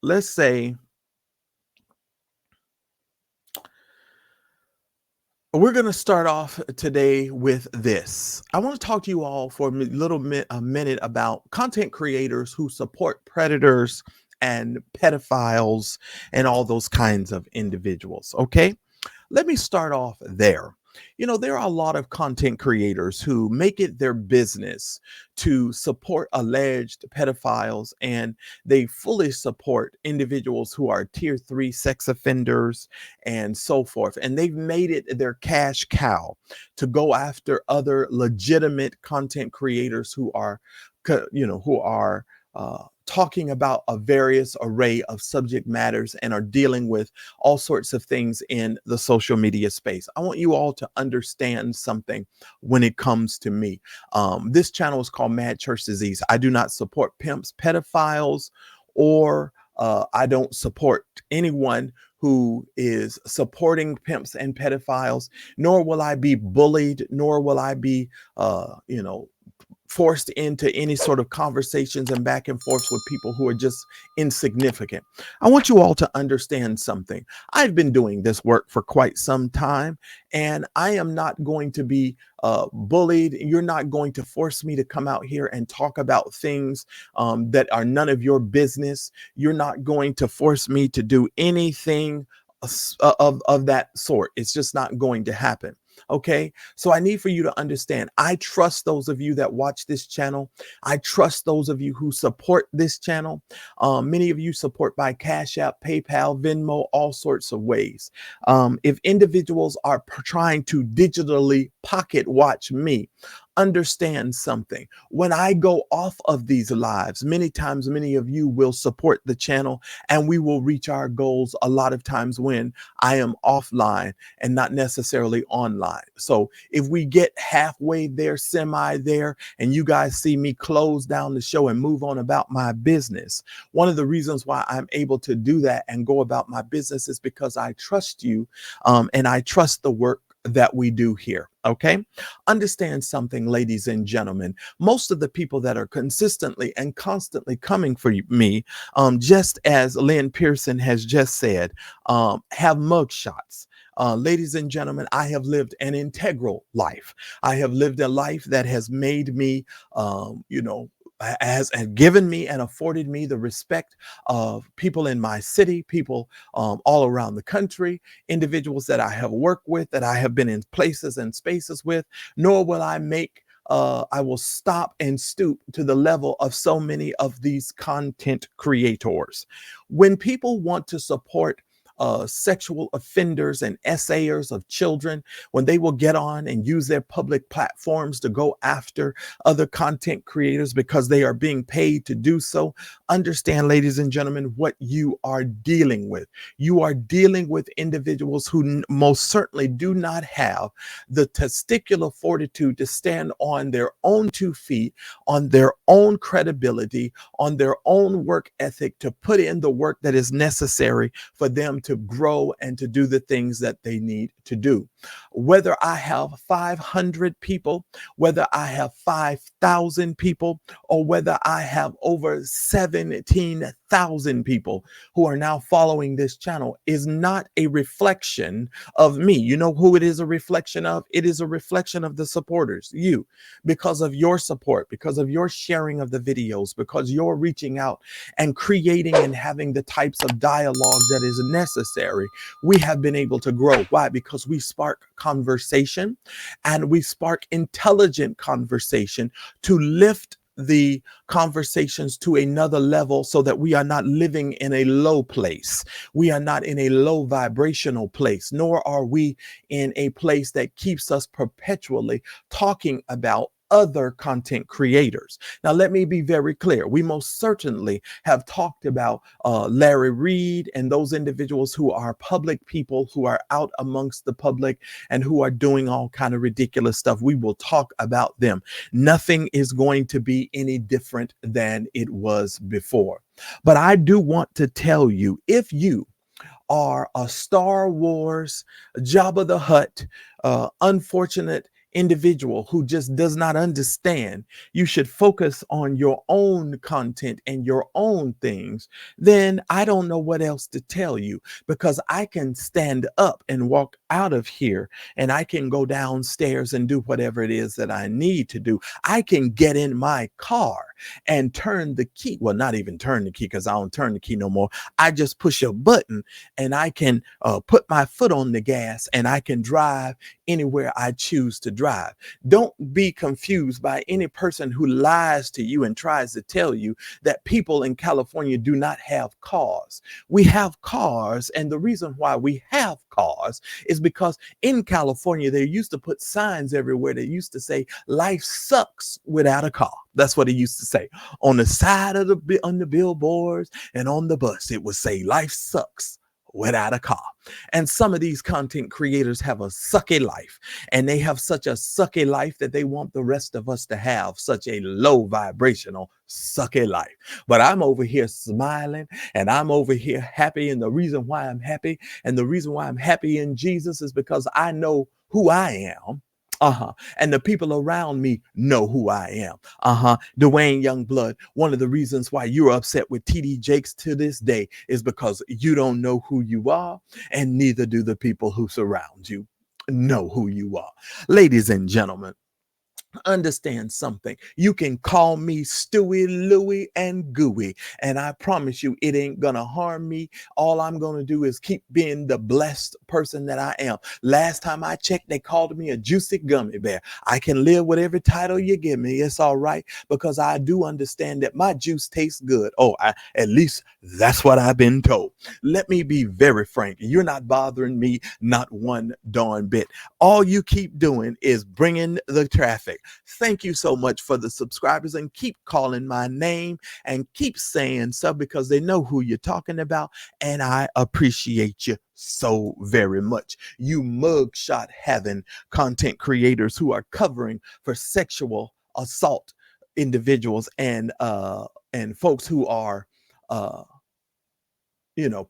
let's say we're going to start off today with this. I want to talk to you all for a minute about content creators who support predators and pedophiles and all those kinds of individuals. Okay. Let me start off there. There are a lot of content creators who make it their business to support alleged pedophiles, and they fully support individuals who are tier 3 sex offenders and so forth. And they've made it their cash cow to go after other legitimate content creators who are talking about a various array of subject matters and are dealing with all sorts of things in the social media space. I want you all to understand something when it comes to me. This channel is called Mad Church Disease. I do not support pimps, pedophiles, or I don't support anyone who is supporting pimps and pedophiles, nor will I be bullied, nor will I be, forced into any sort of conversations and back and forth with people who are just insignificant. I want you all to understand something. I've been doing this work for quite some time, and I am not going to be bullied. You're not going to force me to come out here and talk about things that are none of your business. You're not going to force me to do anything of that sort. It's just not going to happen. Okay, so I need for you to understand, I trust those of you that watch this channel. I trust those of you who support this channel. Many of you support by Cash App, PayPal, Venmo, all sorts of ways. If individuals are trying to digitally pocket watch me, understand something. When I go off of these lives, many times, many of you will support the channel, and we will reach our goals a lot of times when I am offline and not necessarily online. So if we get halfway there, semi there, and you guys see me close down the show and move on about my business, one of the reasons why I'm able to do that and go about my business is because I trust you, and I trust the work that we do here. Okay. Understand something, ladies and gentlemen. Most of the people that are consistently and constantly coming for me, just as Lynn Pearson has just said, have mugshots. Ladies and gentlemen, I have lived an integral life. I have lived a life that has made me, has given me and afforded me the respect of people in my city, people all around the country, individuals that I have worked with, that I have been in places and spaces with. Nor will I will stop and stoop to the level of so many of these content creators. When people want to support sexual offenders and essayers of children, when they will get on and use their public platforms to go after other content creators because they are being paid to do so, understand, ladies and gentlemen, what you are dealing with. You are dealing with individuals who most certainly do not have the testicular fortitude to stand on their own 2 feet, on their own credibility, on their own work ethic, to put in the work that is necessary for them to grow and to do the things that they need to do. Whether I have 500 people, whether I have 5,000 people, or whether I have over 17,000 people who are now following this channel, is not a reflection of me. You know who it is a reflection of? It is a reflection of the supporters, you, because of your support, because of your sharing of the videos, because you're reaching out and creating and having the types of dialogue that is necessary. We have been able to grow. Why? Because we spark conversation, and we spark intelligent conversation to lift the conversations to another level, so that we are not living in a low place. We are not in a low vibrational place, nor are we in a place that keeps us perpetually talking about other content creators. Now, let me be very clear. We most certainly have talked about Larry Reed and those individuals who are public people, who are out amongst the public and who are doing all kind of ridiculous stuff. We will talk about them. Nothing is going to be any different than it was before. But I do want to tell you, if you are a Star Wars, Jabba the Hutt, unfortunate individual who just does not understand you should focus on your own content and your own things, then I don't know what else to tell you, because I can stand up and walk out of here and I can go downstairs and do whatever it is that I need to do. I can get in my car and turn the key. Well, not even turn the key, because I don't turn the key no more. I just push a button and I can put my foot on the gas and I can drive anywhere I choose to drive. Don't be confused by any person who lies to you and tries to tell you that people in California do not have cars. We have cars, and the reason why we have cars is because in California they used to put signs everywhere that used to say life sucks without a car. That's what it used to say on the side of on the billboards and on the bus. It would say life sucks without a car. And some of these content creators have a sucky life, and they have such a sucky life that they want the rest of us to have such a low vibrational sucky life. But I'm over here smiling and I'm over here happy. And the reason why I'm happy, and the reason why I'm happy in Jesus, is because I know who I am. And the people around me know who I am. Dwayne Youngblood, one of the reasons why you're upset with TD Jakes to this day is because you don't know who you are, and neither do the people who surround you know who you are. Ladies and gentlemen, understand something. You can call me Stewie, Louie, and Gooey, and I promise you it ain't gonna harm me. All I'm gonna do is keep being the blessed person that I am. Last time I checked, they called me a juicy gummy bear. I can live with every title you give me. It's all right, because I do understand that my juice tastes good. At least that's what I've been told. Let me be very frank. You're not bothering me, not one darn bit. All you keep doing is bringing the traffic. Thank you so much for the subscribers, and keep calling my name and keep saying so, because they know who you're talking about, and I appreciate you so very much. You mugshot having content creators who are covering for sexual assault individuals and folks who are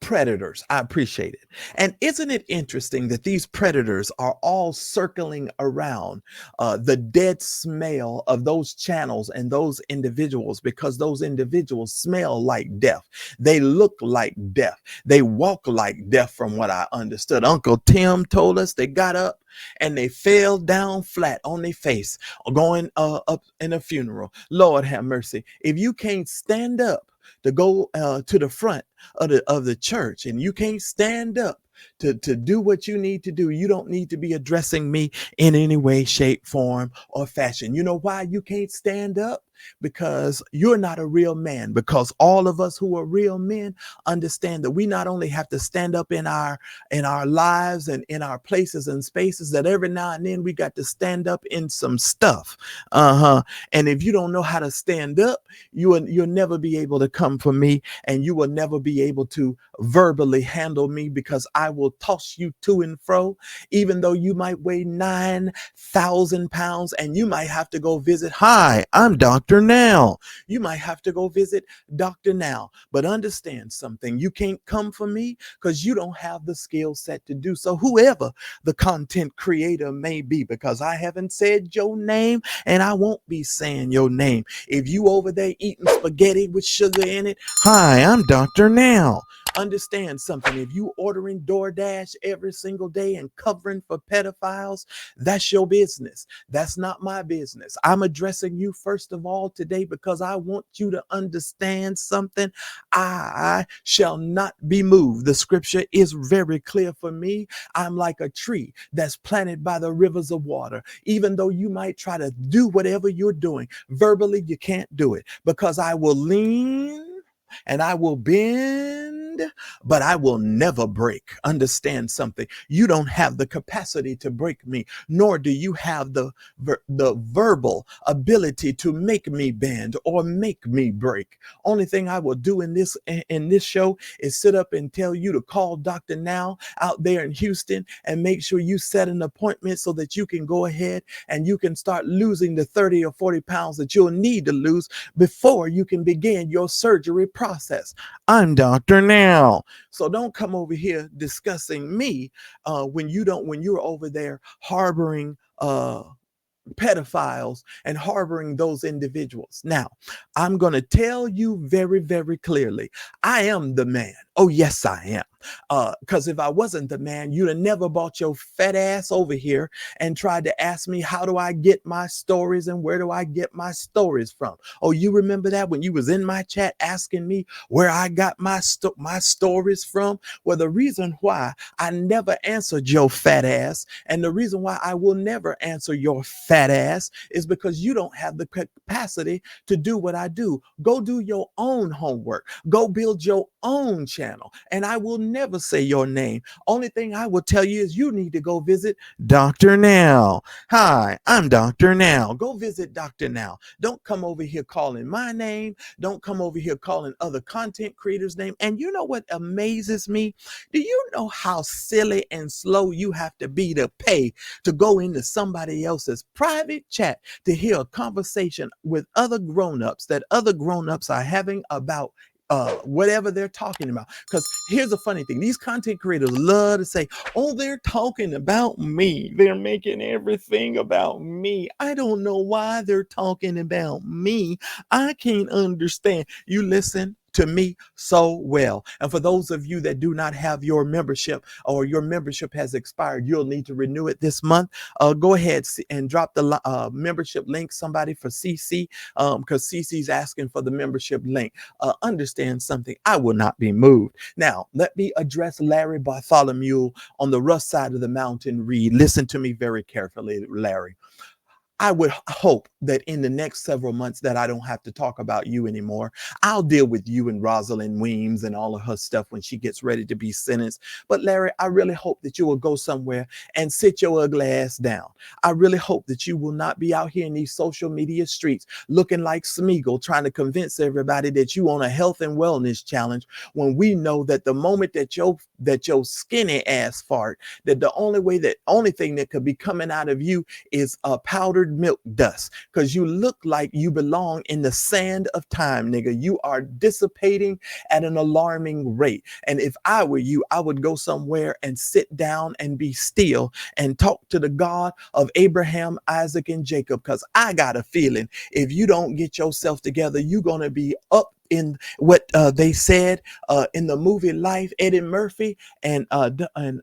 predators. I appreciate it. And isn't it interesting that these predators are all circling around the dead smell of those channels and those individuals, because those individuals smell like death. They look like death. They walk like death, from what I understood. Uncle Tim told us they got up and they fell down flat on their face going up in a funeral. Lord have mercy. If you can't stand up to go to the front of the church, and you can't stand up to do what you need to do, you don't need to be addressing me in any way, shape, form, or fashion. You know why you can't stand up? Because you're not a real man. Because all of us who are real men understand that we not only have to stand up in our lives and in our places and spaces, that every now and then we got to stand up in some stuff. And if you don't know how to stand up, you'll never be able to come for me, and you will never be able to verbally handle me, because I will toss you to and fro, even though you might weigh 9,000 pounds, and you might have to go visit. Hi, I'm Dr. Now. You might have to go visit Dr. Now. But understand something. You can't come for me because you don't have the skill set to do so, whoever the content creator may be, because I haven't said your name and I won't be saying your name. If you over there eating spaghetti with sugar in it, hi, I'm Dr. Now. Understand something. If you ordering DoorDash every single day and covering for pedophiles, that's your business. That's not my business. I'm addressing you first of all today because I want you to understand something. I shall not be moved. The scripture is very clear for me. I'm like a tree that's planted by the rivers of water. Even though you might try to do whatever you're doing, verbally you can't do it, because I will lean and I will bend, but I will never break. Understand something. You don't have the capacity to break me, nor do you have the verbal ability to make me bend or make me break. Only thing I will do in this show is sit up and tell you to call Dr. Now out there in Houston and make sure you set an appointment so that you can go ahead and you can start losing the 30 or 40 pounds that you'll need to lose before you can begin your surgery process. I'm Dr. Now. So don't come over here discussing me when you're over there harboring pedophiles and harboring those individuals. Now, I'm going to tell you very, very clearly, I am the man. Oh, yes, I am. Because if I wasn't the man, you'd have never brought your fat ass over here and tried to ask me, how do I get my stories and where do I get my stories from? Oh, you remember that when you was in my chat asking me where I got my stories from? Well, the reason why I never answered your fat ass, and the reason why I will never answer your fat ass, is because you don't have the capacity to do what I do. Go do your own homework. Go build your own channel. And I will never say your name. Only thing I will tell you is you need to go visit Dr. Now. Hi, I'm Dr. Now. Go visit Dr. Now. Don't come over here calling my name. Don't come over here calling other content creators' name. And you know what amazes me? Do you know how silly and slow you have to be to pay to go into somebody else's private chat to hear a conversation with other grown-ups that other grown-ups are having about whatever they're talking about? Because here's the funny thing, these content creators love to say, oh, they're talking about me, they're making everything about me. I don't know why they're talking about me. I can't understand. You listen to me so well. And for those of you that do not have your membership, or your membership has expired, you'll need to renew it this month. Go ahead and drop the membership link, somebody, for CC, because CC's asking for the membership link. Understand something, I will not be moved. Now, let me address Larry Bartholomew on the rough side of the mountain. Listen to me very carefully, Larry. I would hope that in the next several months that I don't have to talk about you anymore. I'll deal with you and Rosalind Weems and all of her stuff when she gets ready to be sentenced. But Larry, I really hope that you will go somewhere and sit your ugly ass down. I really hope that you will not be out here in these social media streets looking like Smeagol trying to convince everybody that you on a health and wellness challenge, when we know that the moment that your skinny ass fart, that the only thing that could be coming out of you is a powdered milk dust, because you look like you belong in the sand of time, nigga. You are dissipating at an alarming rate. And if I were you, I would go somewhere and sit down and be still and talk to the God of Abraham, Isaac, and Jacob, because I got a feeling if you don't get yourself together, you're going to be up in what they said in the movie Life, Eddie Murphy and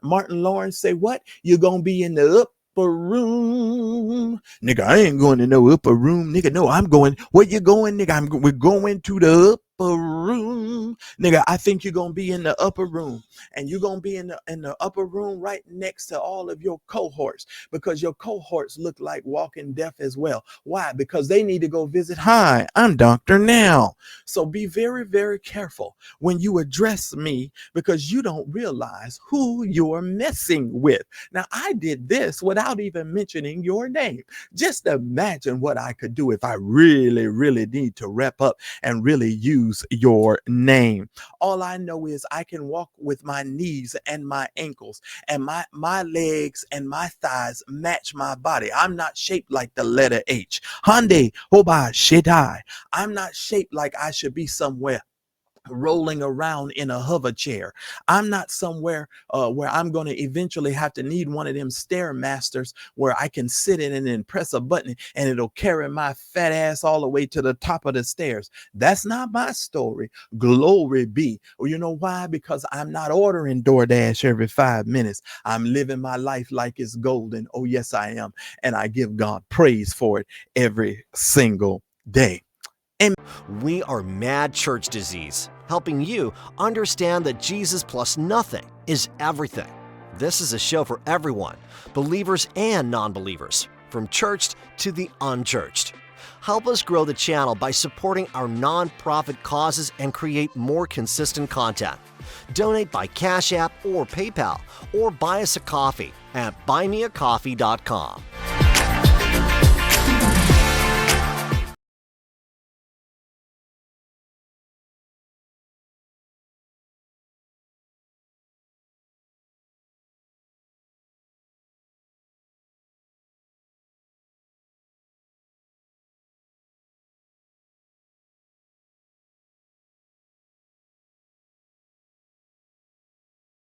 Martin Lawrence say, what? You're going to be in the upper room. Nigga, I ain't going to no upper room. Nigga, no, I'm going. Where you going, nigga? We're going to the upper room. Nigga, I think you're going to be in the upper room. And you're going to be in the upper room right next to all of your cohorts, because your cohorts look like walking deaf as well. Why? Because they need to go visit. Hi, I'm Dr. Now. So be very, very careful when you address me, because you don't realize who you're messing with. Now, I did this without even mentioning your name. Just imagine what I could do if I really, really need to rep up and really use your name. All I know is I can walk with my knees and my ankles, and my legs and my thighs match my body. I'm not shaped like the letter H. Hyundai, Hoba, Shedai. I'm not shaped like I should be somewhere rolling around in a hover chair. I'm not somewhere where I'm going to eventually have to need one of them Stairmasters where I can sit in and then press a button and it'll carry my fat ass all the way to the top of the stairs. That's not my story. Glory be. Well, you know why? Because I'm not ordering DoorDash every 5 minutes. I'm living my life like it's golden. Oh, yes, I am. And I give God praise for it every single day. We are Mad Church Disease, helping you understand that Jesus plus nothing is everything. This is a show for everyone, believers and non-believers, from churched to the unchurched. Help us grow the channel by supporting our non-profit causes and create more consistent content. Donate by Cash App or PayPal, or buy us a coffee at buymeacoffee.com.